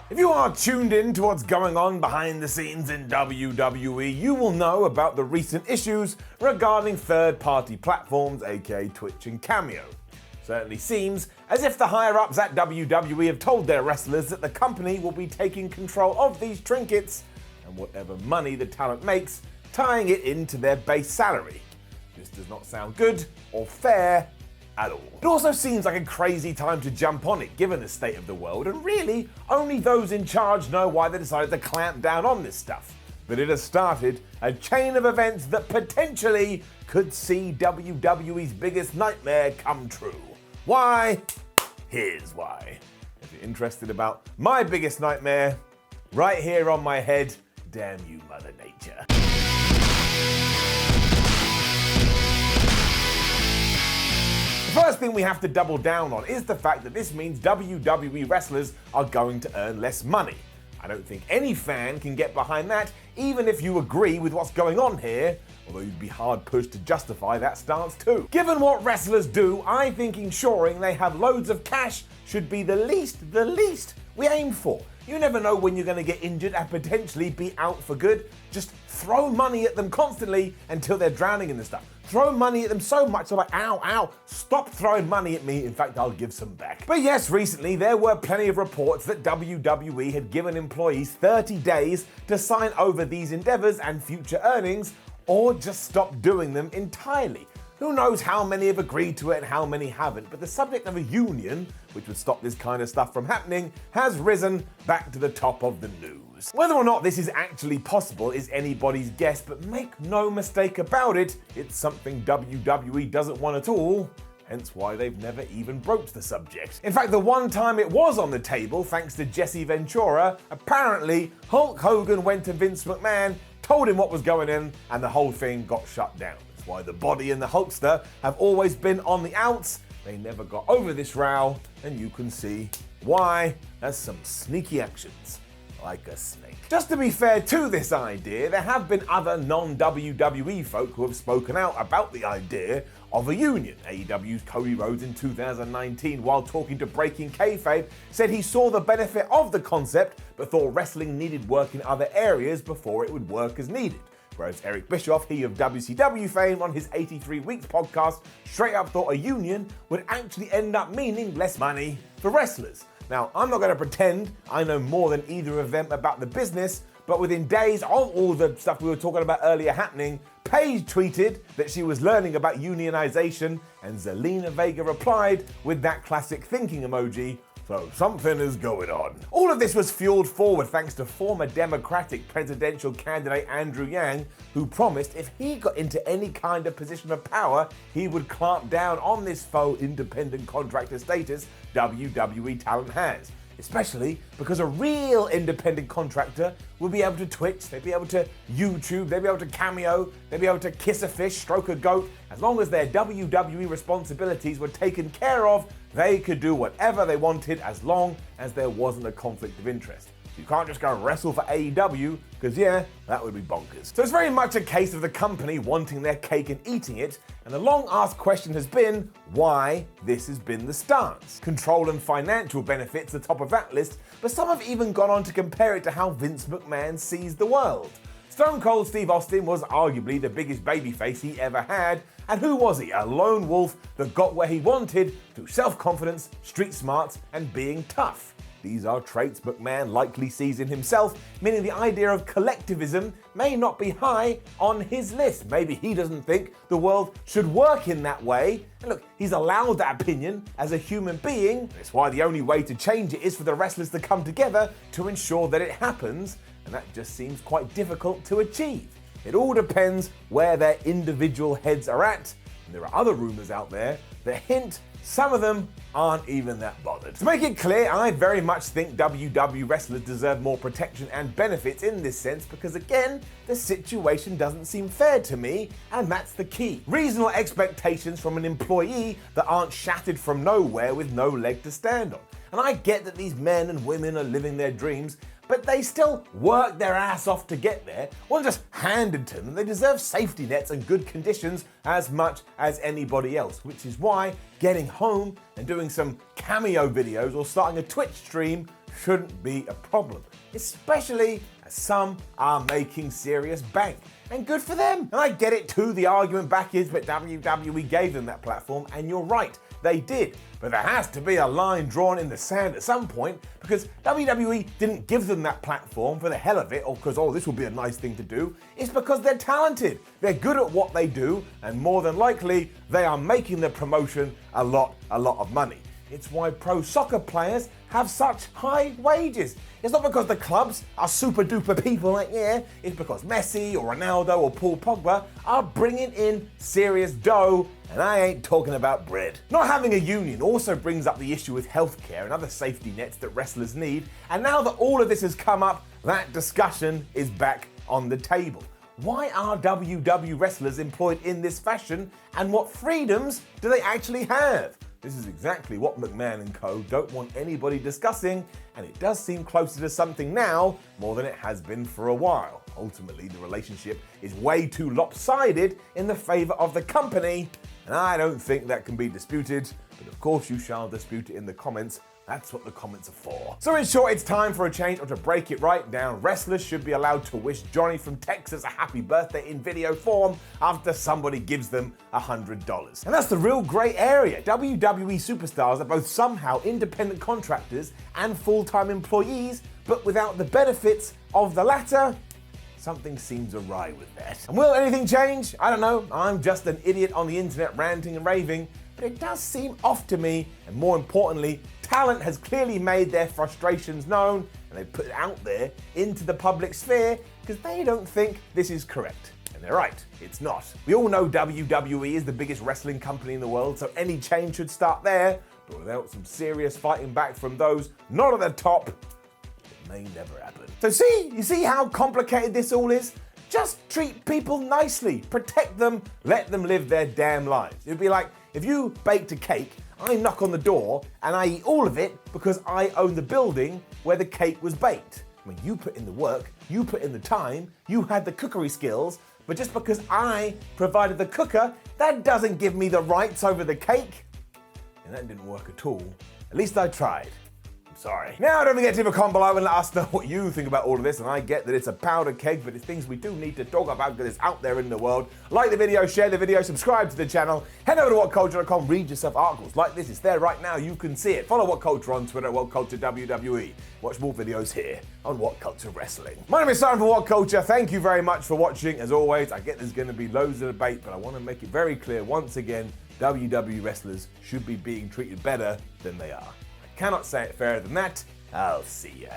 If you are tuned in to what's going on behind the scenes in WWE, you will know about the recent issues regarding third-party platforms, aka Twitch and Cameo. Certainly seems as if the higher-ups at WWE have told their wrestlers that the company will be taking control of these trinkets and whatever money the talent makes, tying it into their base salary. This does not sound good or fair at all. It also seems like a crazy time to jump on it, given the state of the world, and really, only those in charge know why they decided to clamp down on this stuff. But it has started a chain of events that potentially could see WWE's biggest nightmare come true. Why? Here's why. If you're interested about my biggest nightmare, right here on my head, damn you, Mother Nature. The first thing we have to double down on is the fact that this means WWE wrestlers are going to earn less money. I don't think any fan can get behind that, even if you agree with what's going on here, although you'd be hard pushed to justify that stance too. Given what wrestlers do, I think ensuring they have loads of cash should be the least we aim for. You never know when you're going to get injured and potentially be out for good. Just throw money at them constantly until they're drowning in the stuff. Throw money at them so much they're like, ow, ow, stop throwing money at me. In fact, I'll give some back. But yes, recently there were plenty of reports that WWE had given employees 30 days to sign over these endeavors and future earnings, or just stop doing them entirely. Who knows how many have agreed to it and how many haven't, but the subject of a union, which would stop this kind of stuff from happening, has risen back to the top of the news. Whether or not this is actually possible is anybody's guess, but make no mistake about it, it's something WWE doesn't want at all, hence why they've never even broached the subject. In fact, the one time it was on the table, thanks to Jesse Ventura, apparently Hulk Hogan went to Vince McMahon, told him what was going on, and the whole thing got shut down. That's why the Body and the Hulkster have always been on the outs. They never got over this row, and you can see why. There's some sneaky actions, like a snake. Just to be fair to this idea, there have been other non-WWE folk who have spoken out about the idea of a union. AEW's Cody Rhodes in 2019, while talking to Breaking Kayfabe, said he saw the benefit of the concept, but thought wrestling needed work in other areas before it would work as needed. Whereas Eric Bischoff, he of WCW fame, on his 83 Weeks podcast, straight up thought a union would actually end up meaning less money for wrestlers. Now, I'm not going to pretend I know more than either of them about the business, but within days of all the stuff we were talking about earlier happening, Paige tweeted that she was learning about unionization, and Zelina Vega replied with that classic thinking emoji, so something is going on. All of this was fueled forward thanks to former Democratic presidential candidate Andrew Yang, who promised if he got into any kind of position of power, he would clamp down on this faux independent contractor status WWE talent has. Especially because a real independent contractor will be able to Twitch, they'd be able to YouTube, they'd be able to Cameo, they'd be able to kiss a fish, stroke a goat. As long as their WWE responsibilities were taken care of, they could do whatever they wanted as long as there wasn't a conflict of interest. You can't just go wrestle for AEW, because yeah, that would be bonkers. So it's very much a case of the company wanting their cake and eating it, and the long-asked question has been why this has been the stance. Control and financial benefits are top of that list, but some have even gone on to compare it to how Vince McMahon sees the world. Stone Cold Steve Austin was arguably the biggest babyface he ever had, and who was he? A lone wolf that got where he wanted through self-confidence, street smarts, and being tough. These are traits McMahon likely sees in himself, meaning the idea of collectivism may not be high on his list. Maybe he doesn't think the world should work in that way. And look, he's allowed that opinion as a human being. That's why the only way to change it is for the wrestlers to come together to ensure that it happens, and that just seems quite difficult to achieve. It all depends where their individual heads are at, and there are other rumors out there that hint some of them aren't even that bothered. To make it clear, I very much think WWE wrestlers deserve more protection and benefits in this sense because, again, the situation doesn't seem fair to me, and that's the key. Reasonable expectations from an employee that aren't shattered from nowhere with no leg to stand on. And I get that these men and women are living their dreams, but they still work their ass off to get there. Wasn't just handed to them. They deserve safety nets and good conditions as much as anybody else, which is why getting home and doing some Cameo videos or starting a Twitch stream shouldn't be a problem, especially as some are making serious bank. And good for them. And I get it too, the argument back is that WWE gave them that platform, and you're right, they did. But there has to be a line drawn in the sand at some point, because WWE didn't give them that platform for the hell of it, or because, this will be a nice thing to do. It's because they're talented, they're good at what they do, and more than likely, they are making the promotion a lot of money. It's why pro soccer players have such high wages. It's not because the clubs are super duper people it's because Messi or Ronaldo or Paul Pogba are bringing in serious dough, and I ain't talking about bread. Not having a union also brings up the issue with healthcare and other safety nets that wrestlers need, and now that all of this has come up, that discussion is back on the table. Why are WWE wrestlers employed in this fashion, and what freedoms do they actually have? This is exactly what McMahon and co. don't want anybody discussing, and it does seem closer to something now more than it has been for a while. Ultimately, the relationship is way too lopsided in the favor of the company, and I don't think that can be disputed, but of course you shall dispute it in the comments. That's what the comments are for. So in short, it's time for a change, or to break it right down, wrestlers should be allowed to wish Johnny from Texas a happy birthday in video form after somebody gives them $100. And that's the real grey area. WWE superstars are both somehow independent contractors and full-time employees, but without the benefits of the latter. Something seems awry with that. And will anything change? I don't know. I'm just an idiot on the internet ranting and raving, but it does seem off to me, and more importantly, talent has clearly made their frustrations known, and they put it out there into the public sphere because they don't think this is correct. And they're right, it's not. We all know WWE is the biggest wrestling company in the world, so any change should start there, but without some serious fighting back from those not at the top, it may never happen. So you see how complicated this all is? Just treat people nicely, protect them, let them live their damn lives. It'd be like if you baked a cake, I knock on the door and I eat all of it because I own the building where the cake was baked. I mean, you put in the work, you put in the time, you had the cookery skills, but just because I provided the cooker, that doesn't give me the rights over the cake. And that didn't work at all. At least I tried. Sorry. Now, don't forget to leave a comment below and let us know what you think about all of this. And I get that it's a powder keg, but it's things we do need to talk about because it's out there in the world. Like the video, share the video, subscribe to the channel. Head over to WhatCulture.com, read yourself articles like this. It's there right now. You can see it. Follow WhatCulture on Twitter, WhatCulture WWE. Watch more videos here on WhatCulture Wrestling. My name is Simon for WhatCulture. Thank you very much for watching. As always, I get there's going to be loads of debate, but I want to make it very clear once again, WWE wrestlers should be being treated better than they are. Cannot say it fairer than that. I'll see ya.